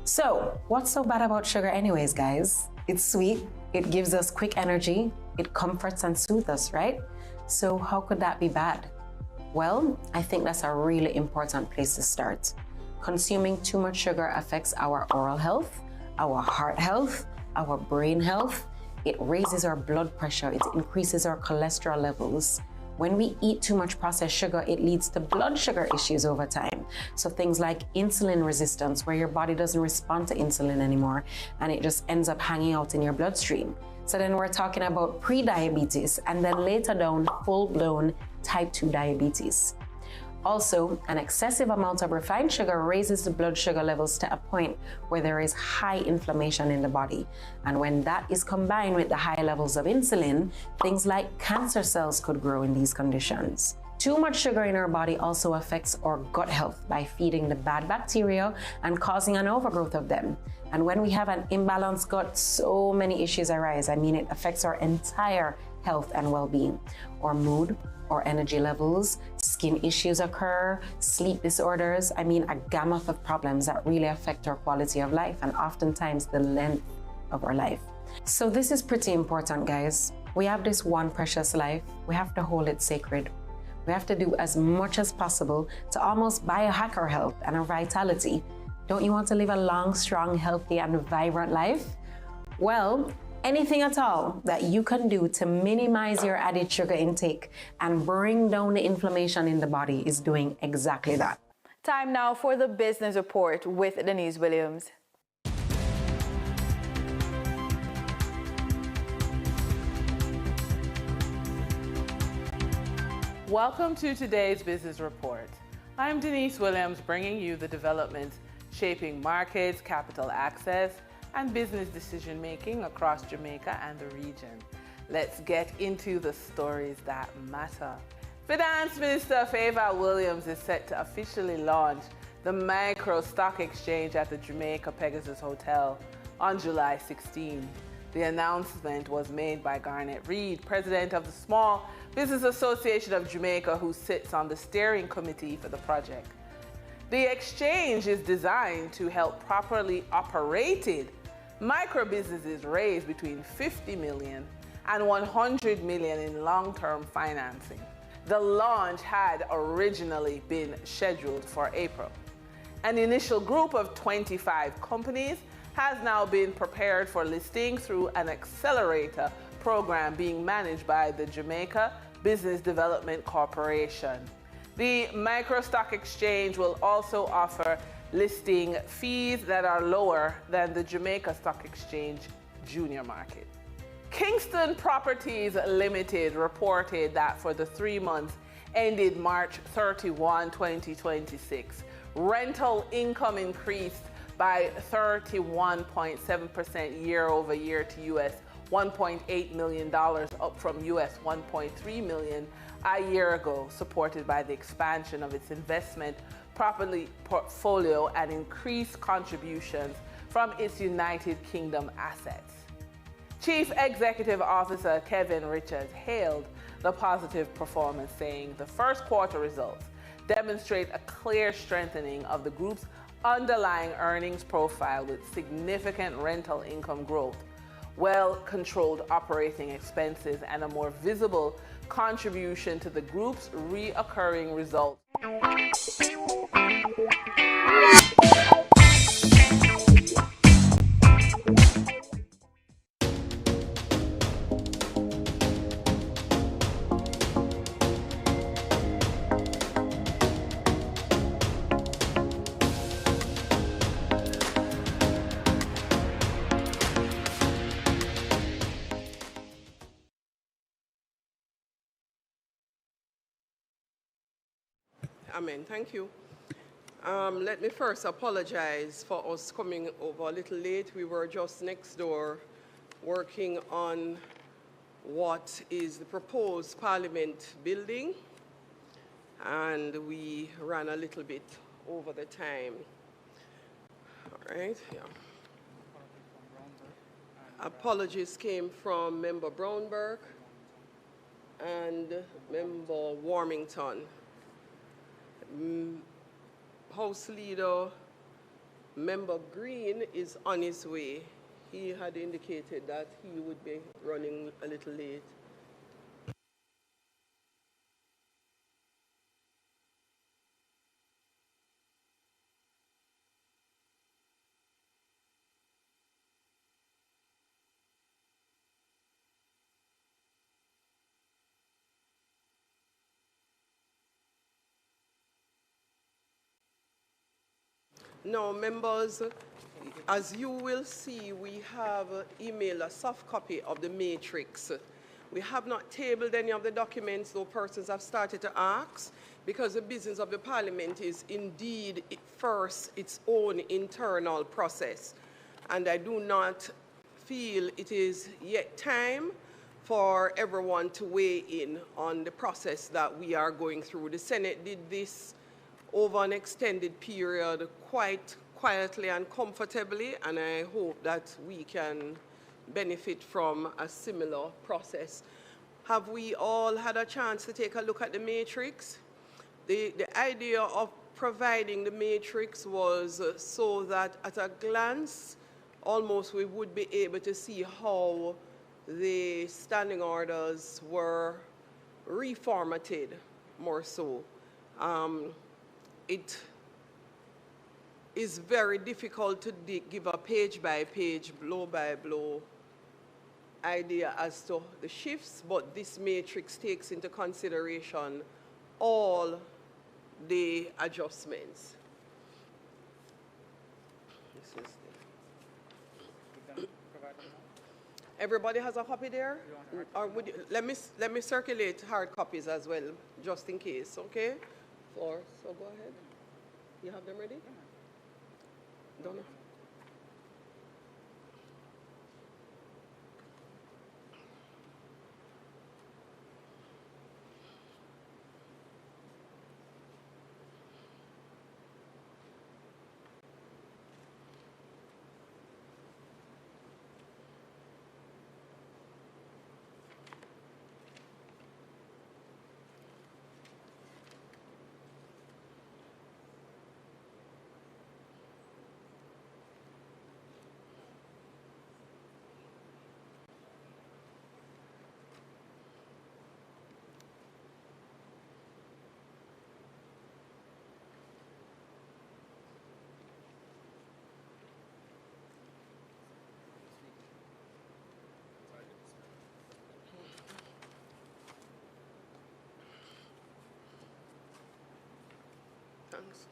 So, what's so bad about sugar anyways, guys? It's sweet, it gives us quick energy, it comforts and soothes us, right? So how could that be bad? Well, I think that's a really important place to start. Consuming too much sugar affects our oral health, our heart health, our brain health. It raises our blood pressure, it increases our cholesterol levels. When we eat too much processed sugar, it leads to blood sugar issues over time. So things like insulin resistance, where your body doesn't respond to insulin anymore, and it just ends up hanging out in your bloodstream. So then we're talking about pre-diabetes, and then later down, full-blown type 2 diabetes. Also, an excessive amount of refined sugar raises the blood sugar levels to a point where there is high inflammation in the body. And when that is combined with the high levels of insulin, things like cancer cells could grow in these conditions. Too much sugar in our body also affects our gut health by feeding the bad bacteria and causing an overgrowth of them. And when we have an imbalanced gut, so many issues arise. I mean, it affects our entire health and well-being. Our mood, our energy levels, skin issues occur, sleep disorders. I mean, a gamut of problems that really affect our quality of life and oftentimes the length of our life. So this is pretty important, guys. We have this one precious life. We have to hold it sacred. We have to do as much as possible to almost biohack our health and our vitality. Don't you want to live a long, strong, healthy, and vibrant life? Well, anything at all that you can do to minimize your added sugar intake and bring down the inflammation in the body is doing exactly that. Time now for the Business Report with Denise Williams. Welcome to today's Business Report. I'm Denise Williams, bringing you the developments shaping markets, capital access, and business decision-making across Jamaica and the region. Let's get into the stories that matter. Finance Minister Favour Williams is set to officially launch the micro stock exchange at the Jamaica Pegasus Hotel on July 16. The announcement was made by Garnet Reid, president of the Small Business Association of Jamaica, who sits on the steering committee for the project. The exchange is designed to help properly operated micro businesses raise between 50 million and 100 million in long-term financing. The launch had originally been scheduled for April. An initial group of 25 companies has now been prepared for listing through an accelerator program being managed by the Jamaica Business Development Corporation. The micro stock exchange will also offer listing fees that are lower than the Jamaica Stock Exchange junior market. Kingston Properties Limited reported that for the 3 months ended March 31, 2026, rental income increased by 31.7% year over year to US $1.8 million, up from US $1.3 million a year ago, supported by the expansion of its investment property portfolio and increased contributions from its United Kingdom assets. Chief Executive Officer Kevin Richards hailed the positive performance, saying the first quarter results demonstrate a clear strengthening of the group's underlying earnings profile with significant rental income growth, well-controlled operating expenses, and a more visible contribution to the group's reoccurring results. Amen. Thank you. Let me first apologize for us coming over a little late. We were just next door working on what is the proposed Parliament building, and we ran a little bit over the time. All right, yeah. Apologies came from Member Brownberg and Member Warmington. House Leader Member Green is on his way. He had indicated that he would be running a little late. Now, members, as you will see, we have emailed a soft copy of the matrix. We have not tabled any of the documents, though persons have started to ask, because the business of the Parliament is indeed first its own internal process. And I do not feel it is yet time for everyone to weigh in on the process that we are going through. The Senate did this over an extended period quite quietly and comfortably, and I hope that we can benefit from a similar process. Have we all had a chance to take a look at the matrix? The idea of providing the matrix was so that at a glance, almost we would be able to see how the standing orders were reformatted more so. It is very difficult to give a page-by-page, blow-by-blow idea as to the shifts, but this matrix takes into consideration all the adjustments. This is everybody has a copy there? Or would you, let me circulate hard copies as well, just in case, okay? So go ahead. You have them ready? Donna? Thanks.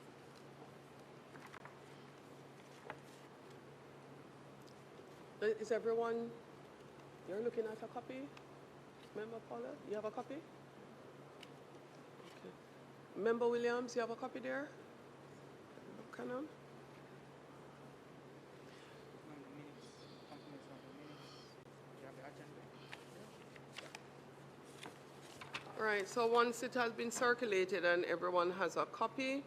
Is everyone, you're looking at a copy? Member Paula, you have a copy? Okay. Member Williams, you have a copy there? Canon? All right, so once it has been circulated and everyone has a copy,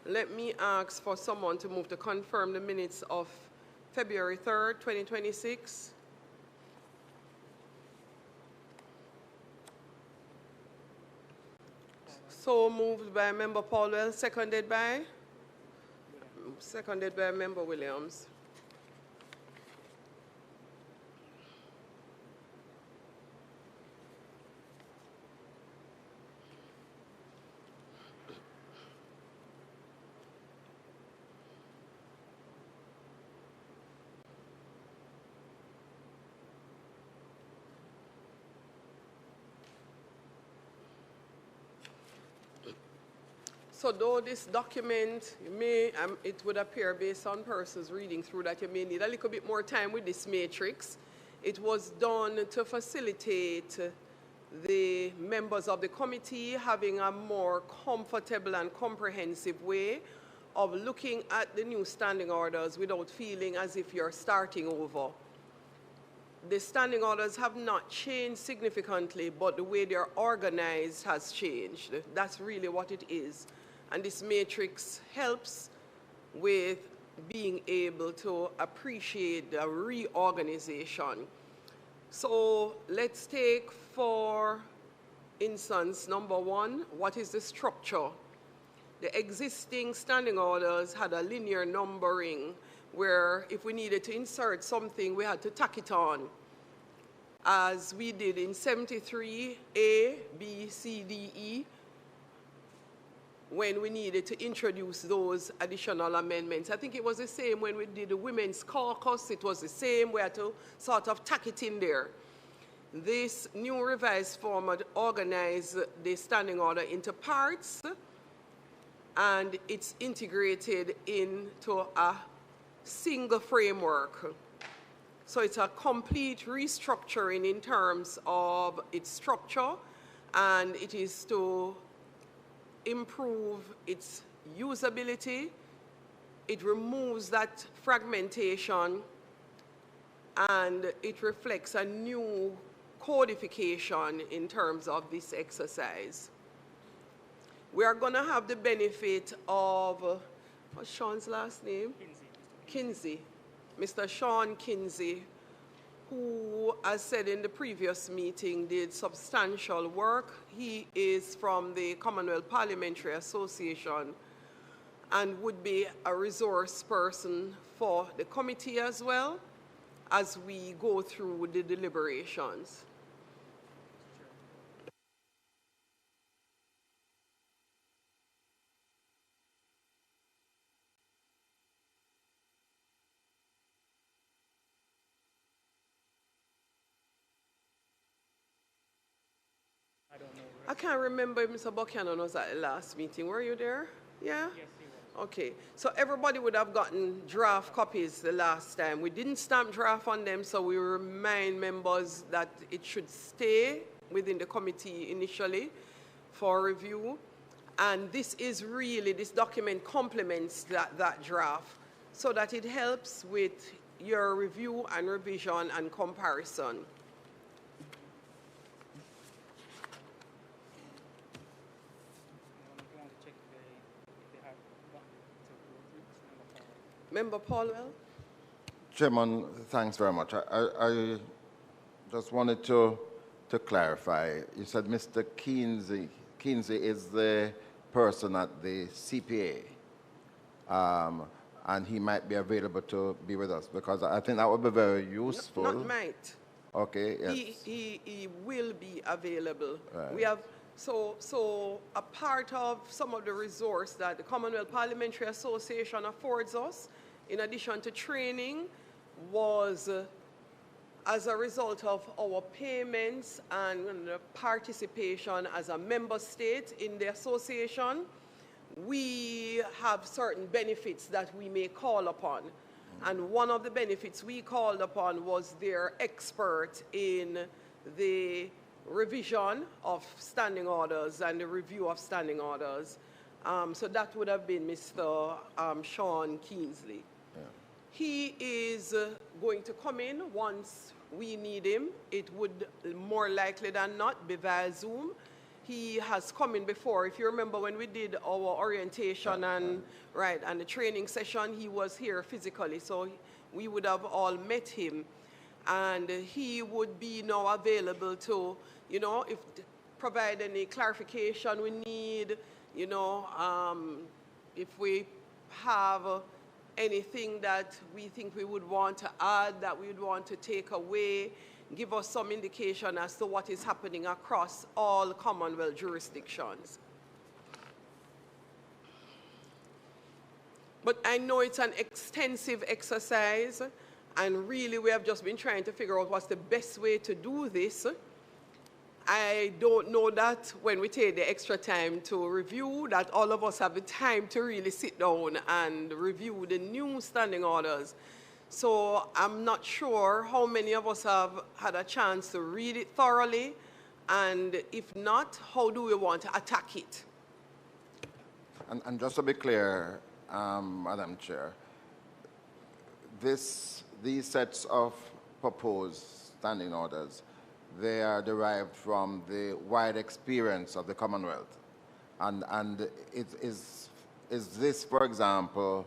let me ask for someone to move to confirm the minutes of February 3rd, 2026. So moved by Member Paulwell, seconded by Member Williams. So though this document, it would appear based on persons reading through that you may need a little bit more time with this matrix. It was done to facilitate the members of the committee having a more comfortable and comprehensive way of looking at the new standing orders without feeling as if you're starting over. The standing orders have not changed significantly, but the way they're organized has changed. That's really what it is. And this matrix helps with being able to appreciate the reorganization. So let's take, for instance, number one, what is the structure? the existing standing orders had a linear numbering where if we needed to insert something, we had to tack it on, as we did in 73 A, B, C, D, E, when we needed to introduce those additional amendments. I think it was the same when we did the Women's Caucus. It was the same. We had to sort of tack it in there. This new revised format organized the standing order into parts, and it's integrated into a single framework. So it's a complete restructuring in terms of its structure, and it is to improve its usability. It removes that fragmentation, and it reflects a new codification in terms of this exercise. We are going to have the benefit of, what's Sean's last name? Kinsey. Mr. Sean Kinsey, who, as said in the previous meeting, did substantial work. He is from the Commonwealth Parliamentary Association and would be a resource person for the committee as well as we go through the deliberations. I can't remember if Mr. Buchanan was at the last meeting. Were you there? Yeah? Yes, he was. Okay. So everybody would have gotten draft copies the last time. We didn't stamp draft on them, so we remind members that it should stay within the committee initially for review. And this is really, this document complements that draft so that it helps with your review and revision and comparison. Member Paulwell. Chairman, thanks very much. I just wanted to clarify. You said Mr. Kinsey is the person at the CPA, and he might be available to be with us, because I think that would be very useful. Not might. Okay, yes. He will be available. Right. We have, so a part of some of the resource that the Commonwealth Parliamentary Association affords us, in addition to training, was as a result of our payments and participation as a member state in the association. We have certain benefits that we may call upon. And one of the benefits we called upon was their expert in the revision of standing orders and the review of standing orders. So that would have been Mr. Sean Kinsey. Yeah. He is going to come in once we need him. It would more likely than not be via Zoom. He has come in before. If you remember when we did our orientation and the training session, he was here physically, so we would have all met him. And he would be now available to, if provide any clarification we need, if we have anything that we think we would want to add, that we would want to take away, give us some indication as to what is happening across all Commonwealth jurisdictions. But I know it's an extensive exercise, and really we have just been trying to figure out what's the best way to do this. I don't know that when we take the extra time to review, that all of us have the time to really sit down and review the new standing orders. So I'm not sure how many of us have had a chance to read it thoroughly, and if not, how do we want to attack it? And just to be clear, Madam Chair, these sets of proposed standing orders, they are derived from the wide experience of the Commonwealth. And is this, for example,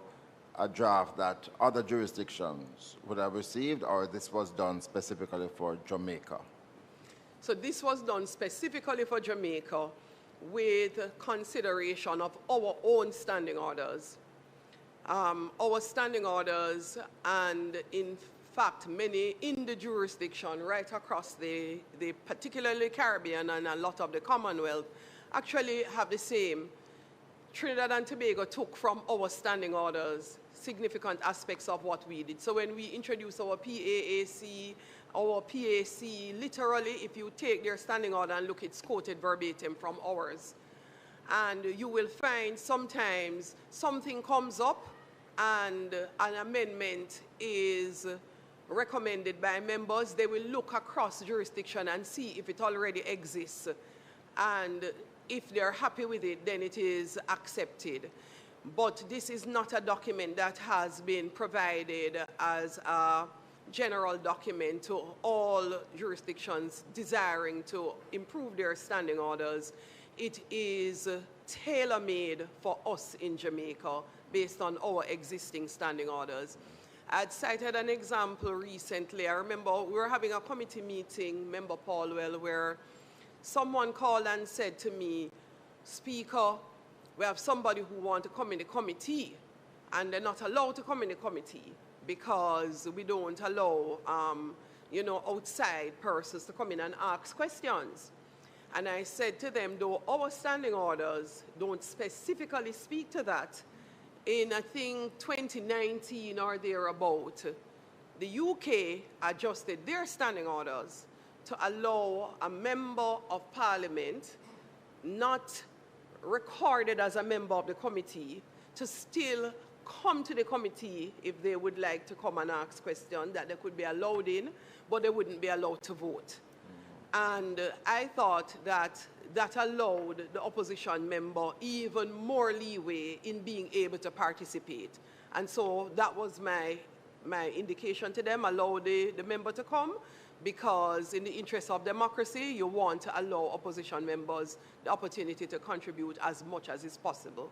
a draft that other jurisdictions would have received, or this was done specifically for Jamaica? So this was done specifically for Jamaica. with consideration of our own standing orders. Our standing orders, and in fact many in the jurisdiction right across the particularly Caribbean and a lot of the Commonwealth, actually have the same. Trinidad and Tobago took from our standing orders significant aspects of what we did. So when we introduced our PAAC, our PAC, literally, if you take their standing order and look, it's quoted verbatim from ours. And you will find sometimes something comes up and an amendment is recommended by members. They will look across jurisdiction and see if it already exists. And if they're happy with it, then it is accepted. But this is not a document that has been provided as a general document to all jurisdictions desiring to improve their standing orders. It is tailor-made for us in Jamaica based on our existing standing orders. I had cited an example recently. I remember we were having a committee meeting, Member Paulwell, where someone called and said to me, Speaker, we have somebody who wants to come in the committee, and they're not allowed to come in the committee because we don't allow, outside persons to come in and ask questions. And I said to them, though our standing orders don't specifically speak to that, in, I think, 2019 or thereabout, the UK adjusted their standing orders to allow a member of Parliament not recorded as a member of the committee to still come to the committee if they would like to come and ask questions, that they could be allowed in, but they wouldn't be allowed to vote. And I thought that that allowed the opposition member even more leeway in being able to participate. And so that was my indication to them, allow the member to come, because in the interest of democracy, you want to allow opposition members the opportunity to contribute as much as is possible,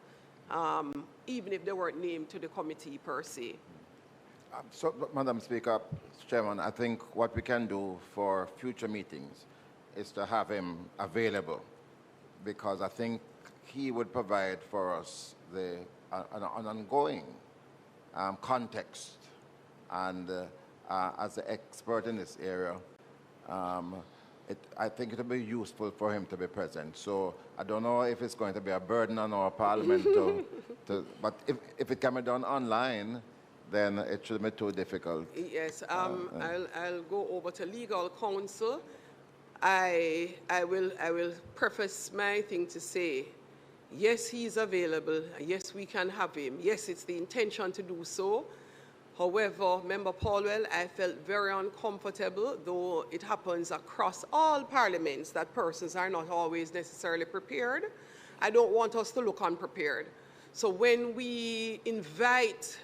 even if they weren't named to the committee per se. So, Madam Speaker, Chairman, I think what we can do for future meetings is to have him available, because I think he would provide for us an ongoing context. And as an expert in this area, I think it would be useful for him to be present. So I don't know if it's going to be a burden on our Parliament, but if it can be done online, then it shouldn't be too difficult. Yes, I'll go over to legal counsel. I will preface my thing to say, yes, he's available. Yes, we can have him. Yes, it's the intention to do so. However, Member Paulwell, I felt very uncomfortable, though it happens across all parliaments that persons are not always necessarily prepared. I don't want us to look unprepared. So when we invite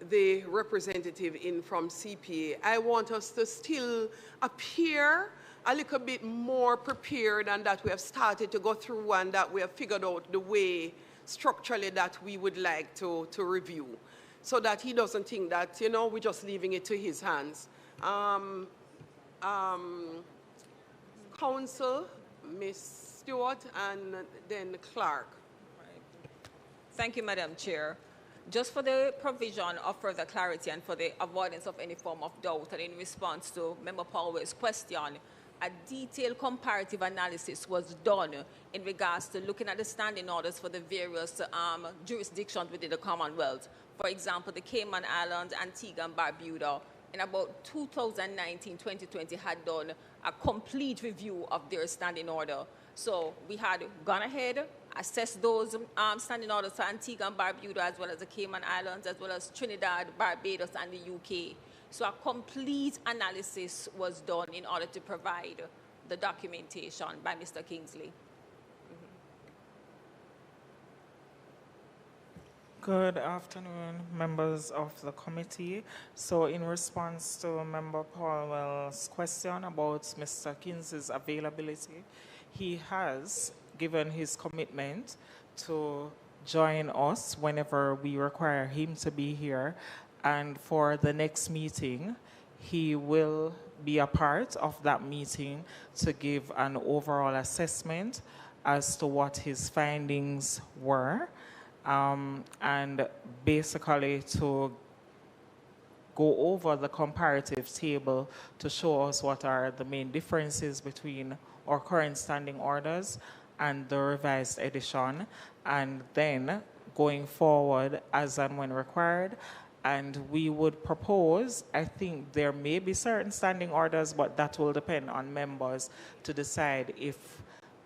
the representative in from CPA, I want us to still appear a little bit more prepared, and that we have started to go through and that we have figured out the way structurally that we would like to review, so that he doesn't think that, we're just leaving it to his hands. Council, Ms. Stewart, and then Clark. Thank you, Madam Chair. Just for the provision of further clarity and for the avoidance of any form of doubt, and in response to Member Paulwell's question, a detailed comparative analysis was done in regards to looking at the standing orders for the various jurisdictions within the Commonwealth. For example, the Cayman Islands, Antigua and Barbuda, in about 2019-2020 had done a complete review of their standing order. So we had gone ahead, assessed those standing orders for Antigua and Barbuda, as well as the Cayman Islands, as well as Trinidad, Barbados, and the UK. So a complete analysis was done in order to provide the documentation by Mr. Kingsley. Good afternoon, members of the committee. So in response to Member Paulwell's question about Mr. Kingsley's availability, he has given his commitment to join us whenever we require him to be here. And for the next meeting, He will be a part of that meeting to give an overall assessment as to what his findings were, and basically to go over the comparative table to show us what are the main differences between our current standing orders and the revised edition, and then going forward as and when required. And we would propose, I think there may be certain standing orders, but that will depend on members to decide if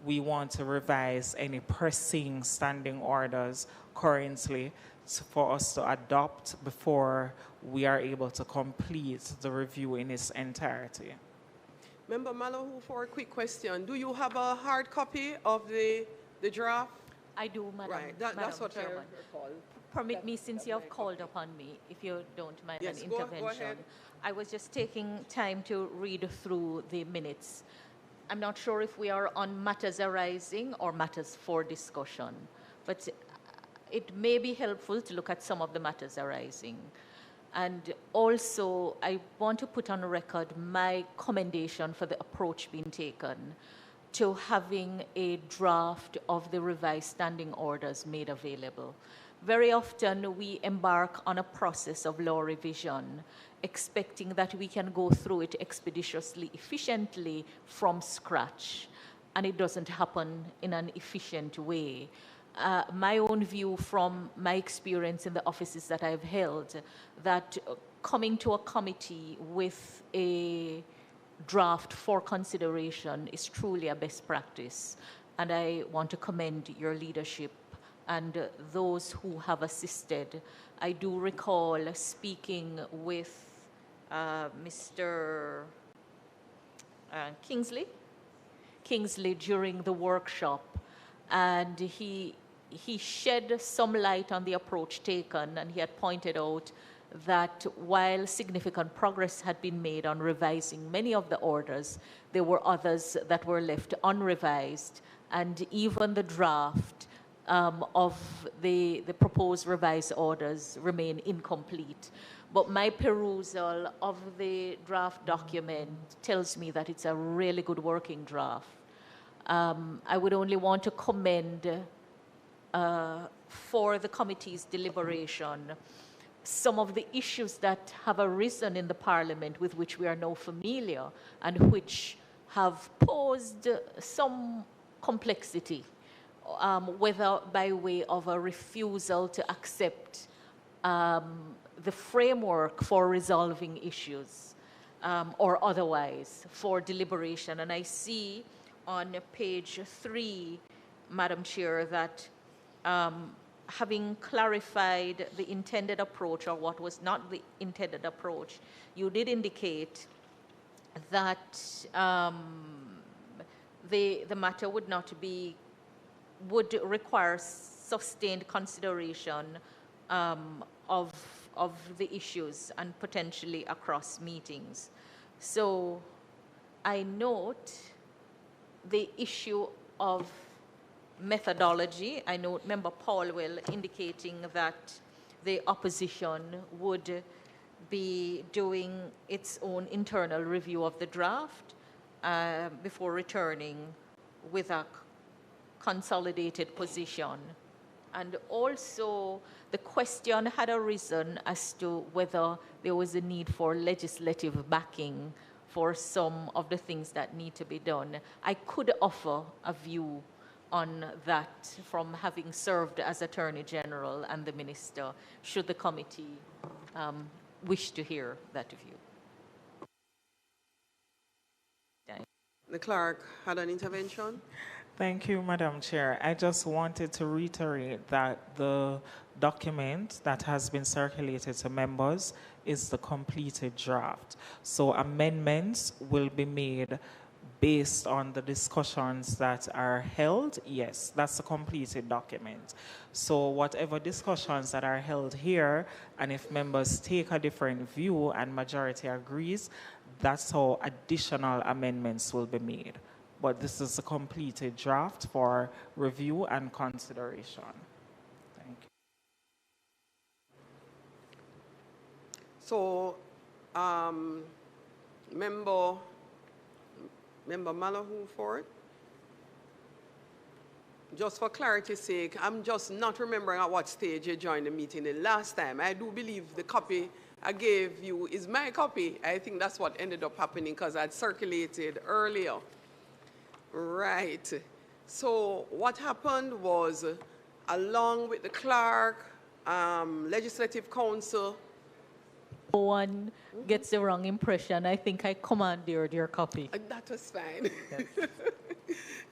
we want to revise any pressing standing orders currently for us to adopt before we are able to complete the review in its entirety. Member Mallow, for a quick question. Do you have a hard copy of the draft? I do, Madam. Right, that's Madam what I Chairman. recall. Permit me, since you have called upon me, if you don't mind Yes, an go intervention. ahead. I was just taking time to read through the minutes. I'm not sure if we are on matters arising or matters for discussion, but it may be helpful to look at some of the matters arising. And also, I want to put on record my commendation for the approach being taken to having a draft of the revised standing orders made available. Very often, we embark on a process of law revision, expecting that we can go through it expeditiously, efficiently from scratch, and it doesn't happen in an efficient way. My own view from my experience in the offices that I've held, that coming to a committee with a draft for consideration is truly a best practice. And I want to commend your leadership and those who have assisted. I do recall speaking with Mr. Kingsley during the workshop, and he shed some light on the approach taken, and he had pointed out that while significant progress had been made on revising many of the orders, there were others that were left unrevised, and even the draft of the proposed revised orders remain incomplete. But my perusal of the draft document tells me that it's a really good working draft. I would only want to commend for the committee's deliberation some of the issues that have arisen in the Parliament with which we are now familiar and which have posed some complexity, whether by way of a refusal to accept the framework for resolving issues or otherwise for deliberation. And I see on page 3, Madam Chair, that having clarified the intended approach or what was not the intended approach, you did indicate that the matter would require sustained consideration of the issues and potentially across meetings. So I note the issue of methodology. I note Member Paulwell indicating that the opposition would be doing its own internal review of the draft before returning with a consolidated position. And also, the question had arisen as to whether there was a need for legislative backing for some of the things that need to be done. I could offer a view on that from having served as Attorney General and the Minister, should the committee wish to hear that view. The clerk had an intervention. Thank you, Madam Chair. I just wanted to reiterate that the document that has been circulated to members is the completed draft. So amendments will be made based on the discussions that are held. Yes, that's the completed document. So whatever discussions that are held here, and if members take a different view and majority agrees, that's how additional amendments will be made. But this is a completed draft for review and consideration. Thank you. So Member Malahoo for it. Just for clarity's sake, I'm just not remembering at what stage you joined the meeting the last time. I do believe the copy I gave you is my copy. I think that's what ended up happening because I'd circulated earlier. Right. So what happened was, along with the clerk, legislative council. No one gets the wrong impression. I think I commandeered your copy. That was fine. Yes.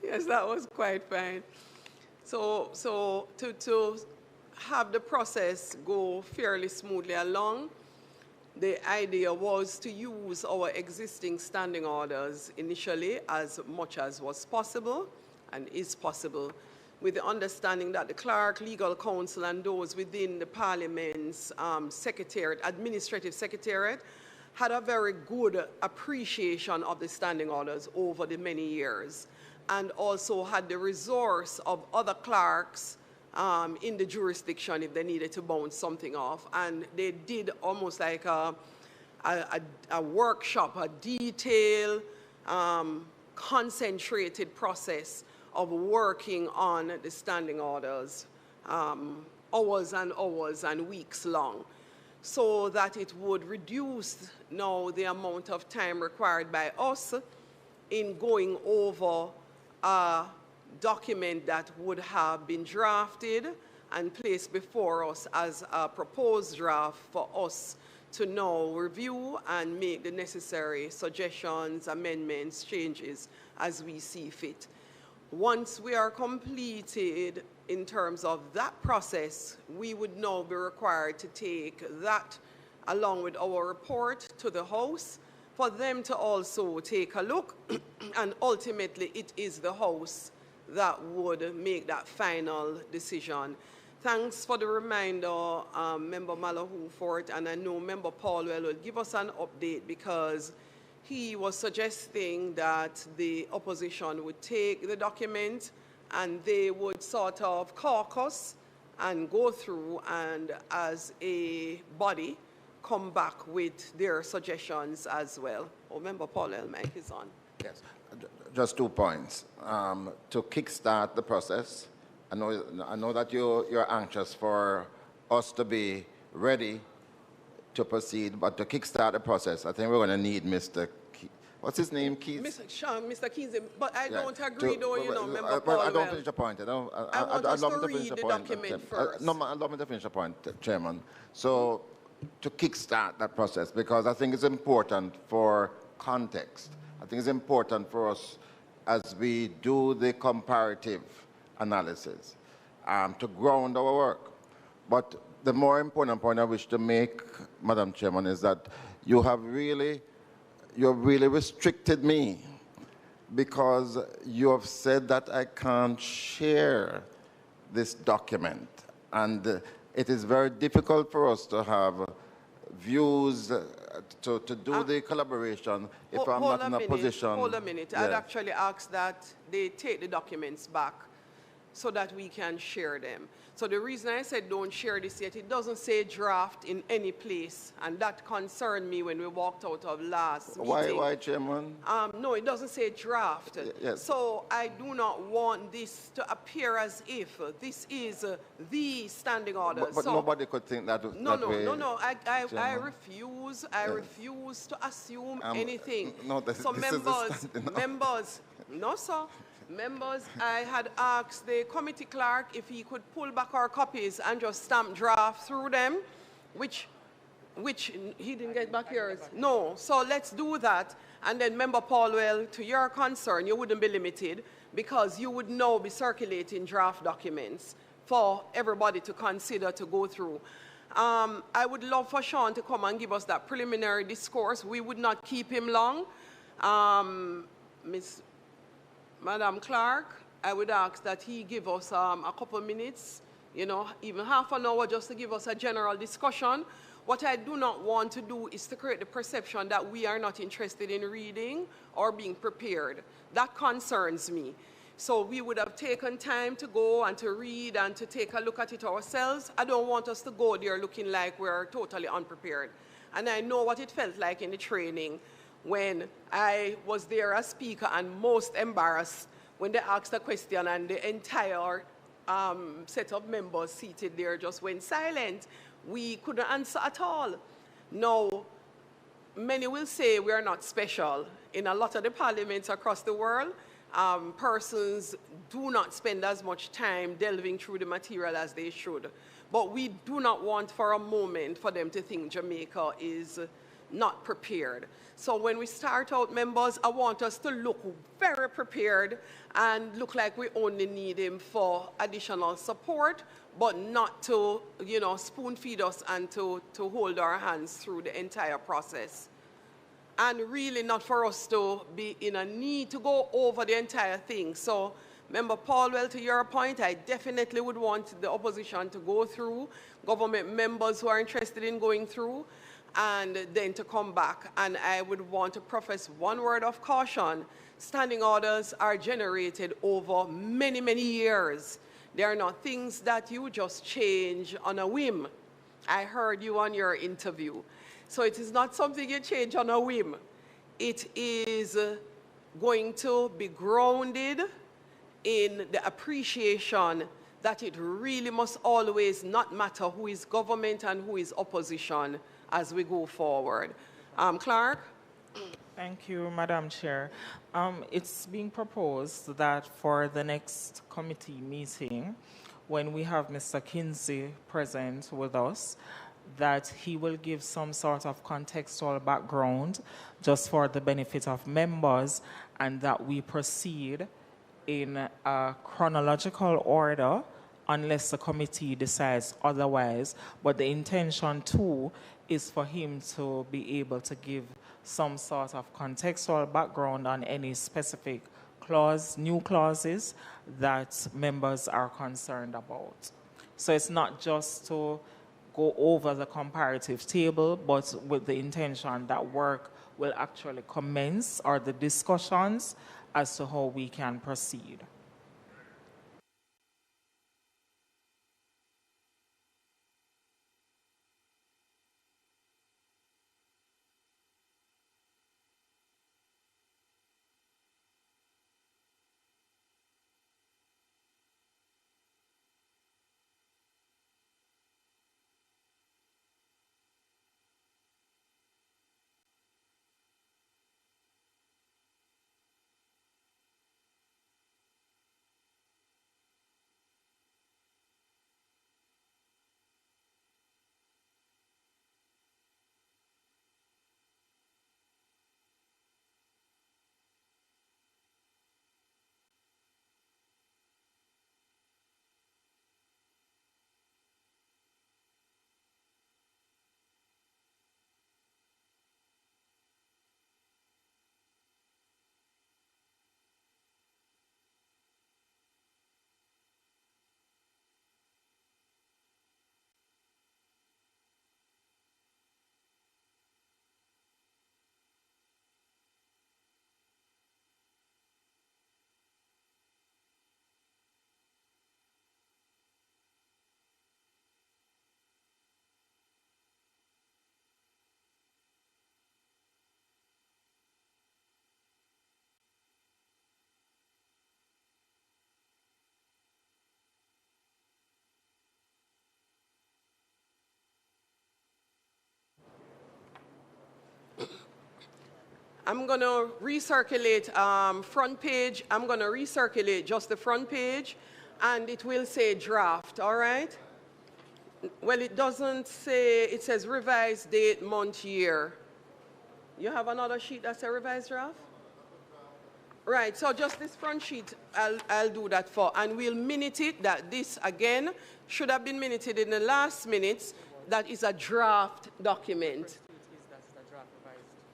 Yes, that was quite fine. So to have the process go fairly smoothly along, the idea was to use our existing standing orders initially as much as was possible and is possible, with the understanding that the clerk, legal counsel, and those within the Parliament's secretariat, administrative secretariat, had a very good appreciation of the standing orders over the many years, and also had the resource of other clerks in the jurisdiction if they needed to bounce something off. And they did almost like a workshop, a detailed, concentrated process of working on the standing orders, hours and hours and weeks long, so that it would reduce now the amount of time required by us in going over a document that would have been drafted and placed before us as a proposed draft for us to now review and make the necessary suggestions, amendments, changes as we see fit. Once we are completed in terms of that process, we would now be required to take that along with our report to the House for them to also take a look, and ultimately it is the House that would make that final decision. Thanks for the reminder, Member Malahoo, for it, and I know Member Paulwell will give us an update because he was suggesting that the opposition would take the document and they would sort of caucus and go through and as a body come back with their suggestions as well. Oh, Member Paulwell, mic is on. Yes, just 2 points. To kickstart the process, I know that you're anxious for us to be ready to proceed, but to kickstart the process, I think we're going to need Mr. What's his name, Keith? Mr. Keith, but I don't agree, though, you know, Member Well, I Paulwell. don't finish the point. I want us to read the document first. No, allow me to finish the point, Chairman. So, to kickstart that process, because I think it's important for context. I think it's important for us as we do the comparative analysis to ground our work. But the more important point I wish to make, Madam Chairman, is that you have really restricted me because you have said that I can't share this document. And it is very difficult for us to have views to do the collaboration if I'm not in a position. Hold a minute. Yeah. I'd actually ask that they take the documents back so that we can share them. So the reason I said don't share this yet, it doesn't say draft in any place, and that concerned me when we walked out of last meeting. Why, Chairman? No, it doesn't say draft. Yes. So I do not want this to appear as if this is the standing order. But so, nobody could think that way. No. I refuse to assume anything. No, this members, no, sir. Members, I had asked the committee clerk if he could pull back our copies and just stamp draft through them, which he didn't get back yours. No, so let's do that. And then Member Paulwell, to your concern, you wouldn't be limited because you would now be circulating draft documents for everybody to consider to go through. I would love for Sean to come and give us that preliminary discourse. We would not keep him long. Madam Clerk, I would ask that he give us a couple minutes, you know, even half an hour just to give us a general discussion. What I do not want to do is to create the perception that we are not interested in reading or being prepared. That concerns me. So we would have taken time to go and to read and to take a look at it ourselves. I don't want us to go there looking like we're totally unprepared. And I know what it felt like in the training when I was there as speaker and most embarrassed when they asked a question and the entire set of members seated there just went silent. We couldn't answer at all. Now, many will say we are not special. In a lot of the parliaments across the world, persons do not spend as much time delving through the material as they should. But we do not want for a moment for them to think Jamaica is not prepared. So when we start out, members, I want us to look very prepared and look like we only need him for additional support, but not to, spoon feed us and to hold our hands through the entire process. And really not for us to be in a need to go over the entire thing. So, Member Paulwell, to your point, I definitely would want the opposition to go through, government members who are interested in going through, and then to come back. And I would want to profess one word of caution. Standing orders are generated over many, many years. They are not things that you just change on a whim. I heard you on your interview. So it is not something you change on a whim. It is going to be grounded in the appreciation that it really must always not matter who is government and who is opposition as we go forward. Clark? Thank you, Madam Chair. It's being proposed that for the next committee meeting, when we have Mr. Kinsey present with us, that he will give some sort of contextual background just for the benefit of members, and that we proceed in a chronological order unless the committee decides otherwise. But the intention too is for him to be able to give some sort of contextual background on any specific clause, new clauses that members are concerned about. So it's not just to go over the comparative table, but with the intention that work will actually commence, or the discussions as to how we can proceed. I'm going to recirculate front page. I'm going to recirculate just the front page, and it will say draft, all right? Well, it doesn't say, it says revised date, month, year. You have another sheet that's a revised draft? Right, so just this front sheet, I'll do that for, and we'll minute it that this, again, should have been minuted in the last minutes. That is a draft document.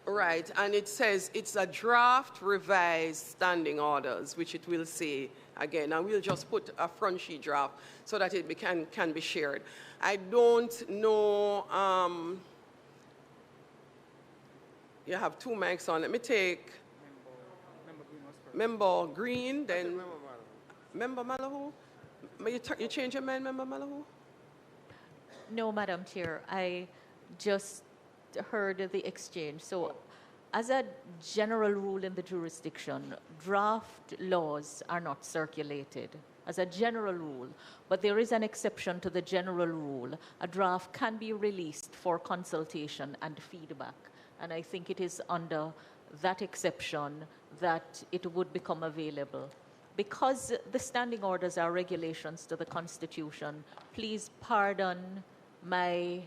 Right, and it says it's a draft revised standing orders, which it will say again, and we'll just put a front sheet draft so that it can be shared. I don't know, you have two mics on. Let me take Member Green, then Member Malahoo. You change your mind, Member Malahoo? No, Madam Chair, I just heard the exchange. So As a general rule in the jurisdiction, draft laws are not circulated as a general rule, but there is an exception to the general rule. A draft can be released for consultation and feedback, and I think it is under that exception that it would become available. Because the standing orders are regulations to the Constitution, please pardon my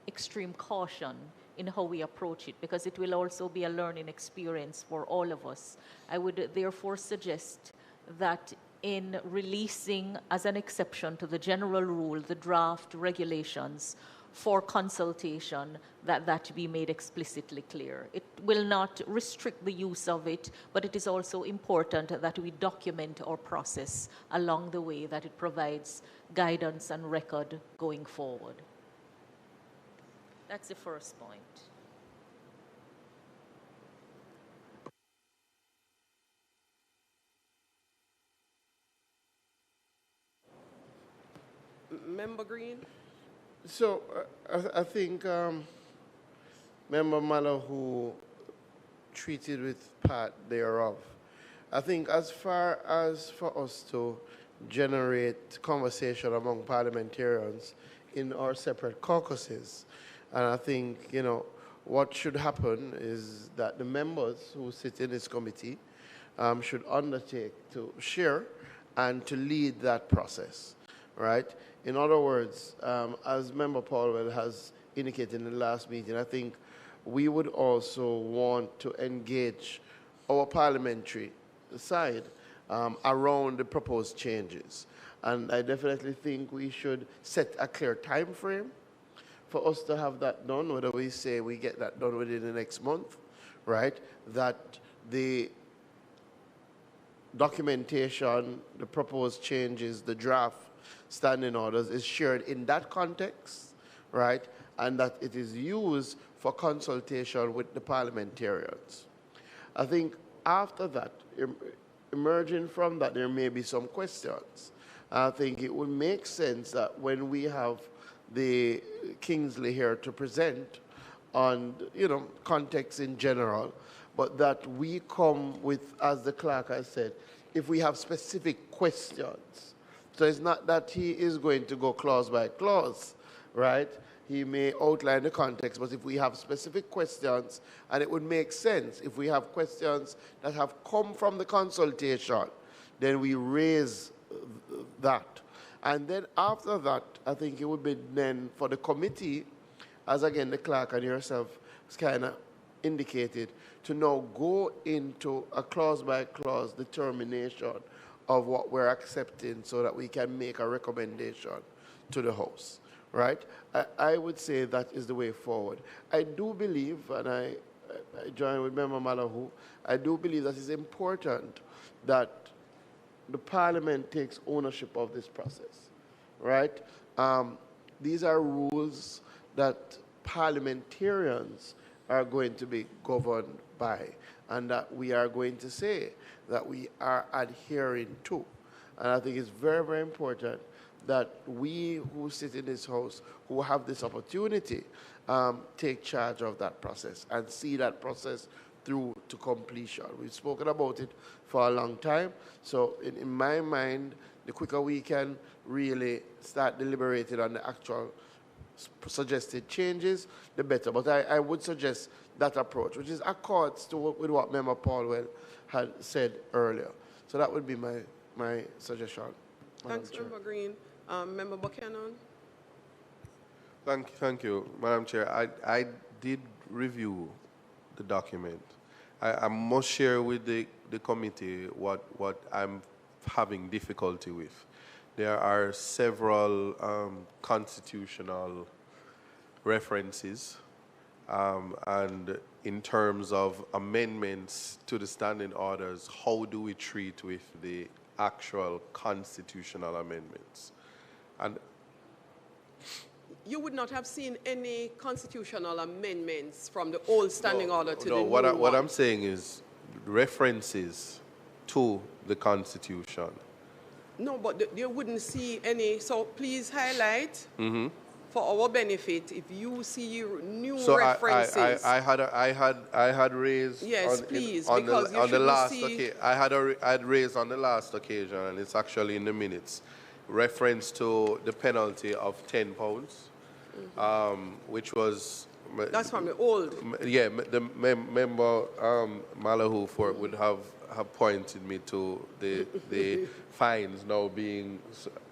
extreme caution in how we approach it, because it will also be a learning experience for all of us. I would therefore suggest that in releasing as an exception to the general rule the draft regulations for consultation, that be made explicitly clear. It will not restrict the use of it, but it is also important that we document our process along the way, that it provides guidance and record going forward. That's the first point. Member Green? So I think Member Mallahu treated with part thereof. I think as far as for us to generate conversation among parliamentarians in our separate caucuses, and I think, you know, what should happen is that the members who sit in this committee should undertake to share and to lead that process, right? In other words, as Member Paulwell has indicated in the last meeting, I think we would also want to engage our parliamentary side around the proposed changes. And I definitely think we should set a clear time frame for us to have that done, whether we say we get that done within the next month, right? That the documentation, the proposed changes, the draft standing orders is shared in that context, right? And that it is used for consultation with the parliamentarians. I think after that, emerging from that, there may be some questions. I think it would make sense that when we have the Kingsley here to present on, you know, context in general, but that we come with, as the clerk has said, if we have specific questions. So it's not that he is going to go clause by clause, right? He may outline the context, but if we have specific questions, and it would make sense if we have questions that have come from the consultation, then we raise that. And then after that, I think it would be then for the committee, as again the clerk and yourself kind of indicated, to now go into a clause by clause determination of what we're accepting so that we can make a recommendation to the House, right? I would say that is the way forward. I do believe, and I join with Member Mallahu, I do believe that it's important that the Parliament takes ownership of this process, right? These are rules that parliamentarians are going to be governed by, and that we are going to say that we are adhering to. And I think it's very, very important that we who sit in this House, who have this opportunity, take charge of that process and see that process through to completion. We've spoken about it for a long time, so in my mind, the quicker we can really start deliberating on the actual suggested changes, the better. But I would suggest that approach, which is accords to with what Member Paulwell had said earlier. So that would be my suggestion. Thanks, Member Green. Member Buchanan. Thank you, Madam Chair. I did review the document. I must share with the committee what I'm having difficulty with. There are several constitutional references, and in terms of amendments to the standing orders, how do we treat with the actual constitutional amendments? And you would not have seen any constitutional amendments from the old standing order to the new what one. what I'm saying is references to the Constitution. No, but you wouldn't see any. So please highlight for our benefit, if you see new So references. I had raised. Yes, on, please, on because the, you on the shouldn't last see. okay, I had raised on the last occasion, and it's actually in the minutes, reference to the penalty of £10, which was. That's from the old. Yeah, the member Malahu for would have pointed me to the fines now being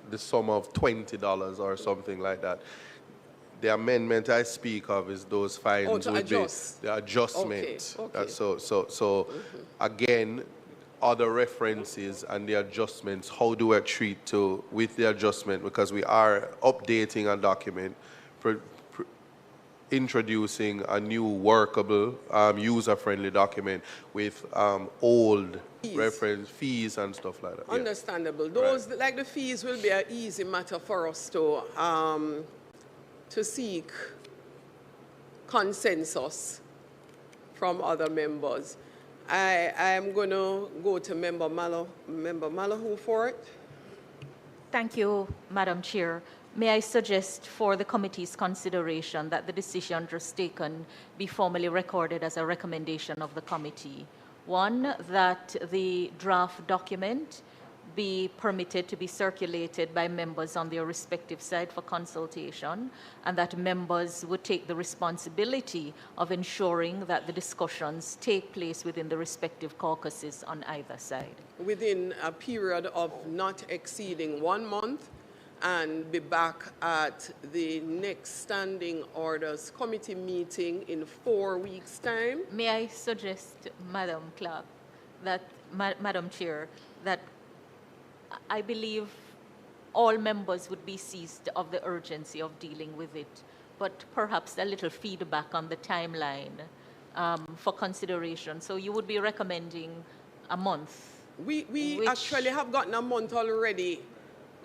the sum of $20 or something like that. The amendment I speak of is those fines would adjust. be the adjustment. Okay. So again, other references and the adjustments. How do I treat with the adjustment, because we are updating a document, introducing a new workable, user-friendly document with old reference fees and stuff like that. Understandable. Those, like the fees, will be an easy matter for us to seek consensus from other members. I am going to go to Member Malahu for it. Thank you, Madam Chair. May I suggest for the committee's consideration that the decision just taken be formally recorded as a recommendation of the committee. One, that the draft document be permitted to be circulated by members on their respective side for consultation, and that members would take the responsibility of ensuring that the discussions take place within the respective caucuses on either side. Within a period of not exceeding 1 month, and be back at the next Standing Orders Committee meeting in 4 weeks' time. May I suggest, Madam Clerk, that, Madam Chair, that I believe all members would be seized of the urgency of dealing with it, but perhaps a little feedback on the timeline for consideration. So you would be recommending a month? We actually have gotten a month already.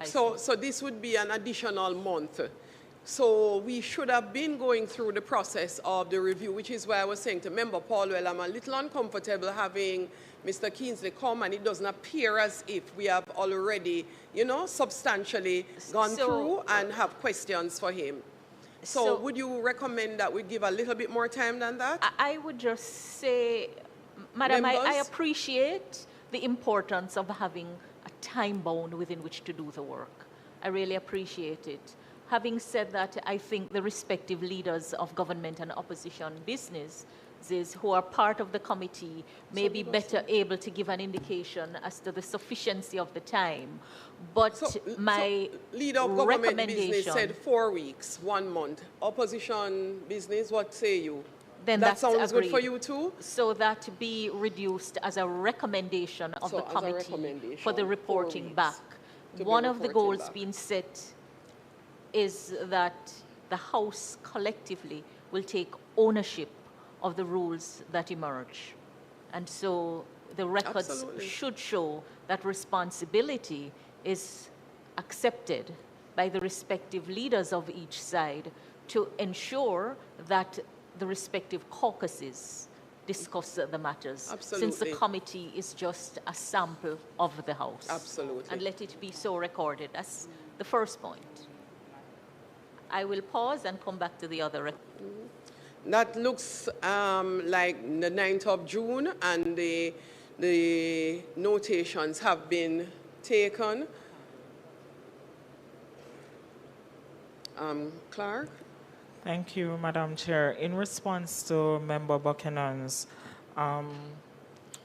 So this would be an additional month. So we should have been going through the process of the review, which is why I was saying to Member Paulwell, I'm a little uncomfortable having Mr. Kingsley come, and it doesn't appear as if we have already, substantially gone through and have questions for him. So would you recommend that we give a little bit more time than that? I would just say, Madam, I appreciate the importance of having a time bound within which to do the work. I really appreciate it. Having said that, I think the respective leaders of government and opposition businesses who are part of the committee may be better able to give an indication as to the sufficiency of the time. But my leader of government business said 4 weeks, 1 month. Opposition business, what say you? Then that sounds good for you too? So that be reduced as a recommendation of the committee for the reporting back. One of the goals being set is that the House collectively will take ownership of the rules that emerge. And so the records should show that responsibility is accepted by the respective leaders of each side to ensure that the respective caucuses discuss the matters. Absolutely. Since the committee is just a sample of the House. Absolutely. And let it be so recorded. That's the first point. I will pause and come back to the other. That looks like the 9th of June, and the notations have been taken. Clark? Thank you, Madam Chair. In response to Member Buchanan's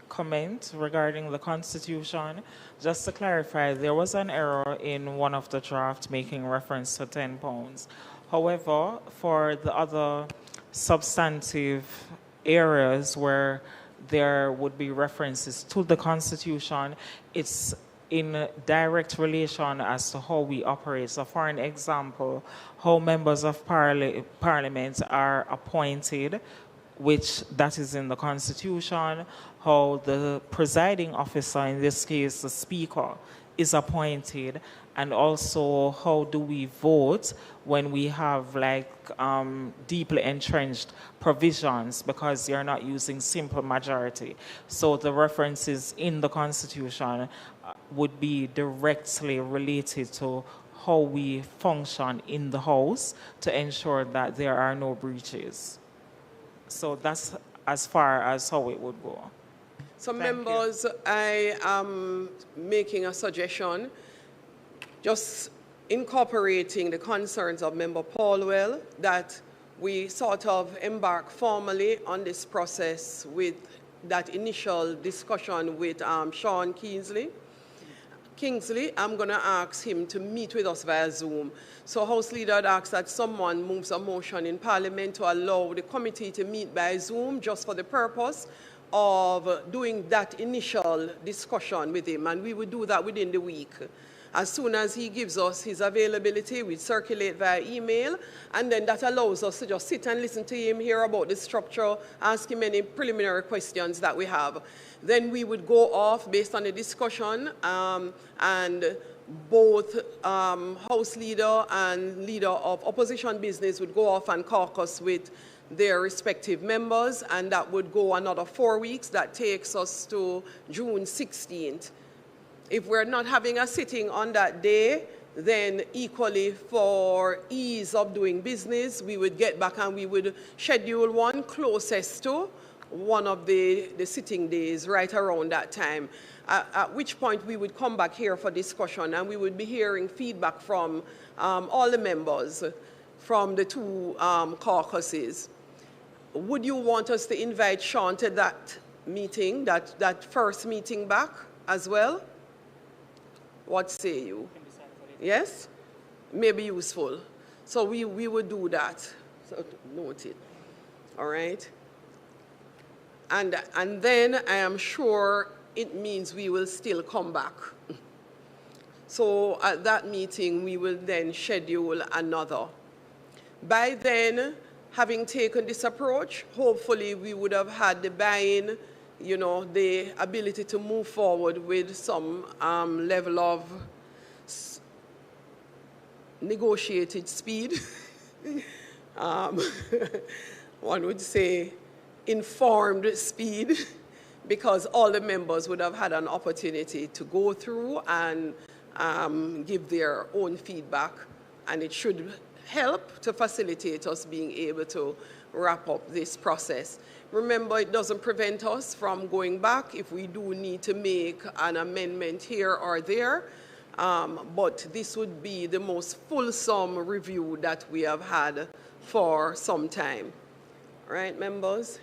comment regarding the Constitution, just to clarify, there was an error in one of the drafts making reference to £10. However, for the other substantive areas where there would be references to the Constitution, it's in direct relation as to how we operate. So for an example, how members of Parliament are appointed, which that is in the Constitution, how the presiding officer, in this case the Speaker, is appointed, and also how do we vote when we have deeply entrenched provisions because you're not using simple majority. So the references in the Constitution would be directly related to how we function in the House to ensure that there are no breaches. So that's as far as how it would go. So members, I am making a suggestion, just incorporating the concerns of Member Paulwell, that we sort of embark formally on this process with that initial discussion with Sean Kingsley. I'm going to ask him to meet with us via Zoom. So House Leader had asked that someone moves a motion in Parliament to allow the committee to meet by Zoom just for the purpose of doing that initial discussion with him. And we would do that within the week. As soon as he gives us his availability, we circulate via email, and then that allows us to just sit and listen to him, hear about the structure, ask him any preliminary questions that we have. Then we would go off based on the discussion, and both House Leader and Leader of Opposition Business would go off and caucus with their respective members, and that would go another 4 weeks. That takes us to June 16th. If we're not having a sitting on that day, then equally for ease of doing business, we would get back and we would schedule one closest to one of the sitting days right around that time, at which point we would come back here for discussion, and we would be hearing feedback from all the members from the two caucuses. Would you want us to invite Sean to that meeting, that first meeting back as well? What say you? Yes? Maybe useful. So we would do that. So note it. All right? And then I am sure it means we will still come back. So at that meeting, we will then schedule another. By then, having taken this approach, hopefully we would have had the buy-in, you know, the ability to move forward with some level of negotiated speed. One would say informed speed, because all the members would have had an opportunity to go through and give their own feedback, and it should help to facilitate us being able to wrap up this process. Remember, it doesn't prevent us from going back if we do need to make an amendment here or there, but this would be the most fulsome review that we have had for some time. All right, members?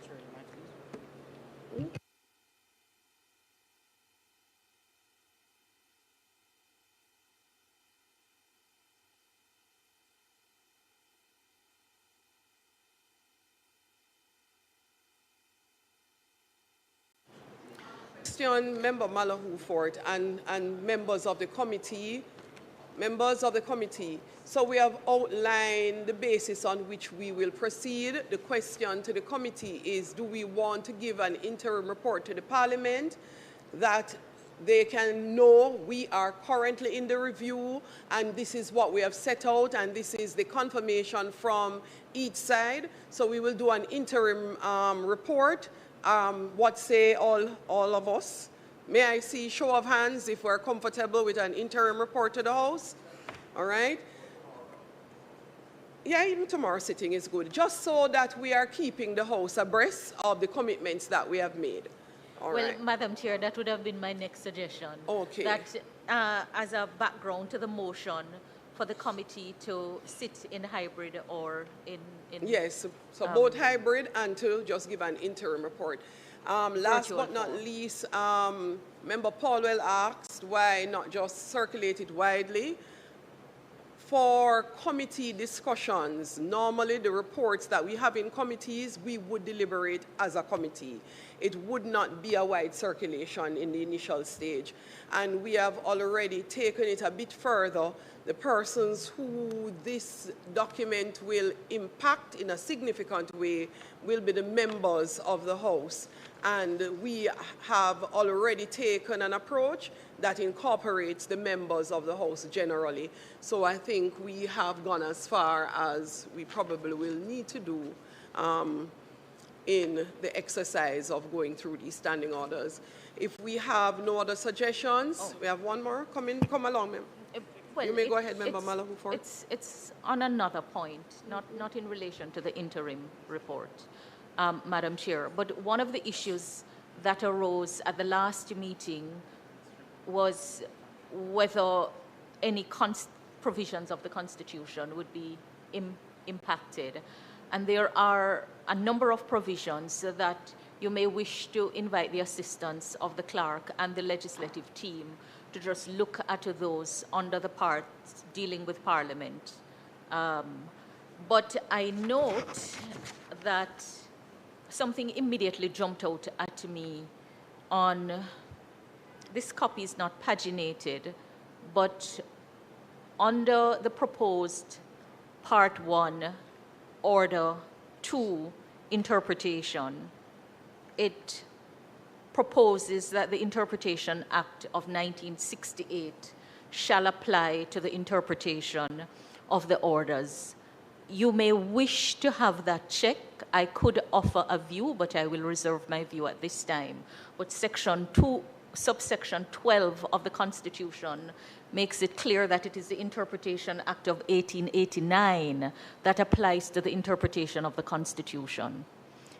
Member Malahoo Fort and members of the committee, so we have outlined the basis on which we will proceed. The question to the committee is, do we want to give an interim report to the Parliament that they can know we are currently in the review and this is what we have set out and this is the confirmation from each side? So we will do an interim report. What say all of us? May I see show of hands if we're comfortable with an interim report to the House? All right. Yeah, even tomorrow's sitting is good, just so that we are keeping the House abreast of the commitments that we have made. All right. Madam Chair, that would have been my next suggestion. Okay. That as a background to the motion, for the committee to sit in hybrid or in yes, so both hybrid and to just give an interim report. Last but not least, Member Paulwell asked why not just circulate it widely. For committee discussions, normally the reports that we have in committees, we would deliberate as a committee. It would not be a wide circulation in the initial stage. And we have already taken it a bit further. The persons who this document will impact in a significant way will be the members of the House. And we have already taken an approach that incorporates the members of the House generally. So I think we have gone as far as we probably will need to do in the exercise of going through these standing orders. If we have no other suggestions, we have one more. Come along, ma'am. Well, you may go ahead, Member Malahou, for It's on another point, not in relation to the interim report, Madam Chair. But one of the issues that arose at the last meeting was whether any provisions of the Constitution would be impacted. And there are a number of provisions that you may wish to invite the assistance of the clerk and the legislative team to just look at those under the parts dealing with Parliament. But I note that something immediately jumped out at me on, this copy is not paginated, but under the proposed Part 1, Order 2, interpretation, it proposes that the Interpretation Act of 1968 shall apply to the interpretation of the orders. You may wish to have that check. I could offer a view, but I will reserve my view at this time. But Section 2, subsection 12 of the Constitution makes it clear that it is the Interpretation Act of 1889 that applies to the interpretation of the Constitution.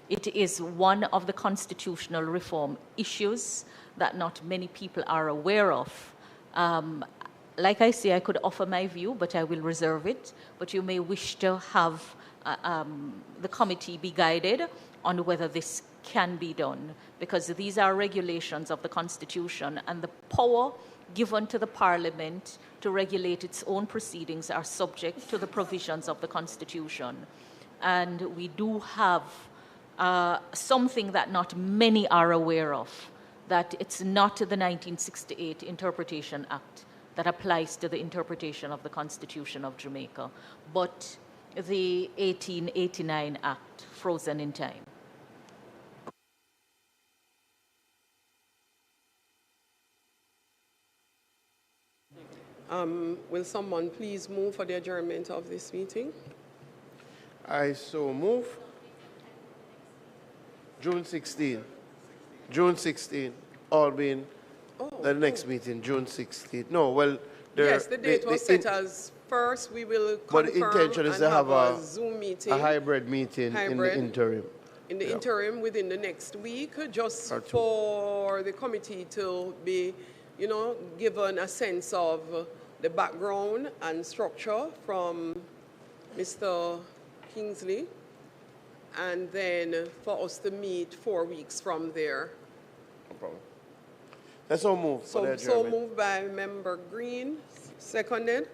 It is one of the constitutional reform issues that not many people are aware of. Like I say, I could offer my view, but I will reserve it. But you may wish to have the committee be guided on whether this can be done, because these are regulations of the Constitution, and the power given to the Parliament to regulate its own proceedings are subject to the provisions of the Constitution. And we do have something that not many are aware of, that it's not the 1968 Interpretation Act that applies to the interpretation of the Constitution of Jamaica, but the 1889 Act, frozen in time. Will someone please move for the adjournment of this meeting? I so move. June 16. June 16. All being the next meeting, June 16. No, well, yes, the date was set as first. We will confirm. But the intention is to have a Zoom meeting, a hybrid meeting in the interim. In the interim, within the next week, just for the committee to be, you know, given a sense of the background and structure from Mr. Kingsley, and then for us to meet 4 weeks from there. No problem. Let's all move. So moved by Member Green, seconded.